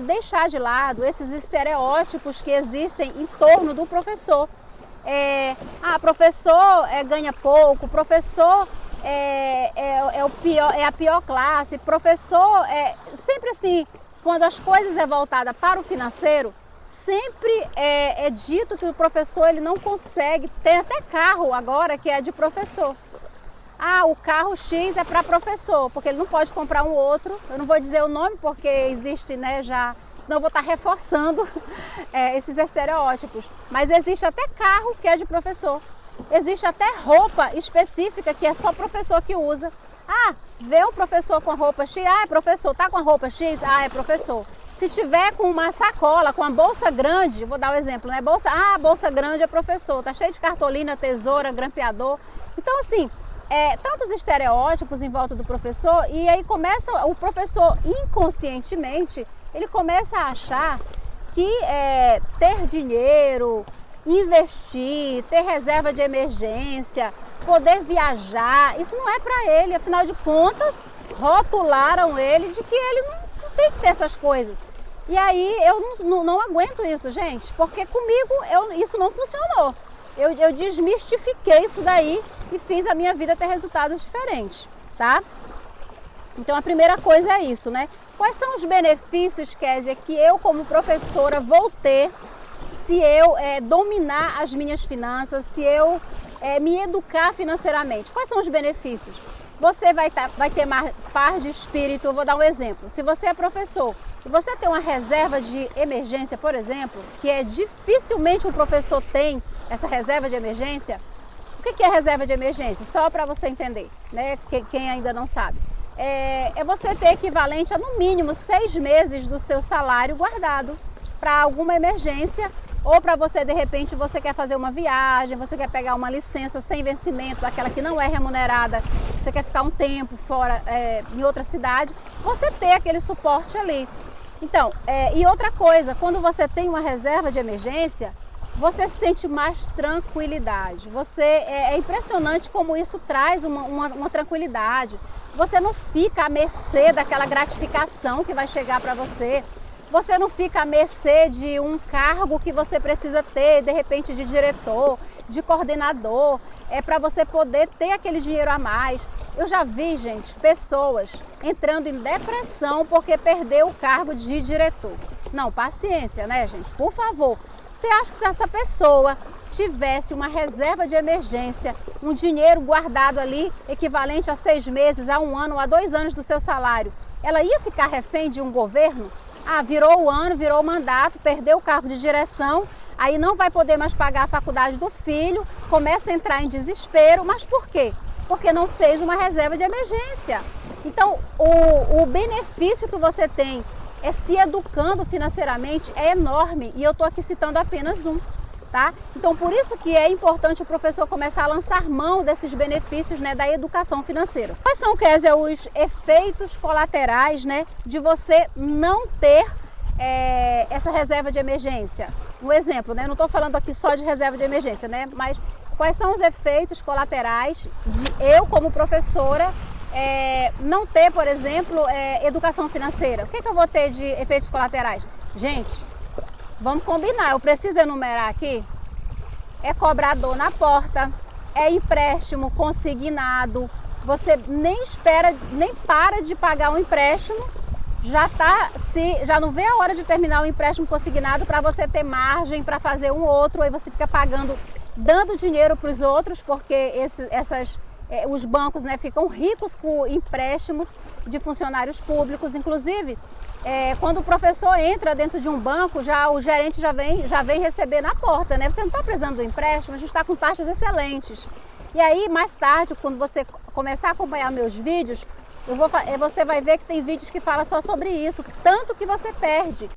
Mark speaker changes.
Speaker 1: deixar de lado esses estereótipos que existem em torno do professor. Professor ganha pouco, professor é a pior classe, professor sempre assim, quando as coisas é voltada para o financeiro, sempre é dito que o professor ele não consegue, tem até carro agora que é de professor. O carro X é para professor, porque ele não pode comprar um outro. Eu não vou dizer o nome porque existe, né, já, senão eu vou estar reforçando esses estereótipos. Mas existe até carro que é de professor. Existe até roupa específica que é só professor que usa. Vê um professor com a roupa X, é professor, tá com a roupa X? É professor. Se tiver com uma sacola, com a bolsa grande, vou dar um exemplo, né? Bolsa grande é professor, tá cheio de cartolina, tesoura, grampeador. Então assim, tantos estereótipos em volta do professor, e aí começa o professor inconscientemente, ele começa a achar que ter dinheiro, investir, ter reserva de emergência, poder viajar, isso não é para ele. Afinal de contas, rotularam ele de que ele não tem que ter essas coisas. E aí eu não aguento isso, gente, porque comigo isso não funcionou. Eu desmistifiquei isso daí e fiz a minha vida ter resultados diferentes, tá? Então a primeira coisa é isso, né? Quais são os benefícios, Kézia, que eu como professora vou ter se eu dominar as minhas finanças, se eu me educar financeiramente? Quais são os benefícios? Você vai ter mais paz de espírito. Eu vou dar um exemplo. Se você é professor e você tem uma reserva de emergência, por exemplo, que dificilmente um professor tem essa reserva de emergência. O que é reserva de emergência? Só para você entender, né? Quem ainda não sabe. É você ter equivalente a no mínimo 6 meses do seu salário guardado para alguma emergência, ou para você, de repente, você quer fazer uma viagem, você quer pegar uma licença sem vencimento, aquela que não é remunerada, você quer ficar um tempo fora em outra cidade, você ter aquele suporte ali. Então, e outra coisa, quando você tem uma reserva de emergência, você sente mais tranquilidade. É impressionante como isso traz uma tranquilidade. Você não fica à mercê daquela gratificação que vai chegar para você. Você não fica à mercê de um cargo que você precisa ter, de repente de diretor, de coordenador, para você poder ter aquele dinheiro a mais. Eu já vi, gente, pessoas entrando em depressão porque perdeu o cargo de diretor. Não, paciência, né, gente? Por favor. Você acha que se essa pessoa tivesse uma reserva de emergência, um dinheiro guardado ali, equivalente a 6 meses, a 1 ano, a 2 anos do seu salário, ela ia ficar refém de um governo? Virou o ano, virou o mandato, perdeu o cargo de direção, aí não vai poder mais pagar a faculdade do filho, começa a entrar em desespero. Mas por quê? Porque não fez uma reserva de emergência. Então, o benefício que você tem se educando financeiramente é enorme, e eu estou aqui citando apenas um. Tá? Então, por isso que é importante o professor começar a lançar mão desses benefícios, né, da educação financeira. Quais são, Kézia, os efeitos colaterais, né, de você não ter essa reserva de emergência? Um exemplo, né, eu não estou falando aqui só de reserva de emergência, né, mas quais são os efeitos colaterais de eu, como professora, não ter, por exemplo, educação financeira? O que eu vou ter de efeitos colaterais? Gente, vamos combinar, eu preciso enumerar aqui. É cobrador na porta, é empréstimo consignado, você nem espera, nem para de pagar um empréstimo, já não vê a hora de terminar o empréstimo consignado para você ter margem para fazer um outro, aí você fica pagando, dando dinheiro para os outros, porque os bancos, né, ficam ricos com empréstimos de funcionários públicos. Inclusive, quando o professor entra dentro de um banco, o gerente já vem receber na porta, né? Você não está precisando do empréstimo, a gente está com taxas excelentes. E aí, mais tarde, quando você começar a acompanhar meus vídeos, você vai ver que tem vídeos que falam só sobre isso, tanto que você perde.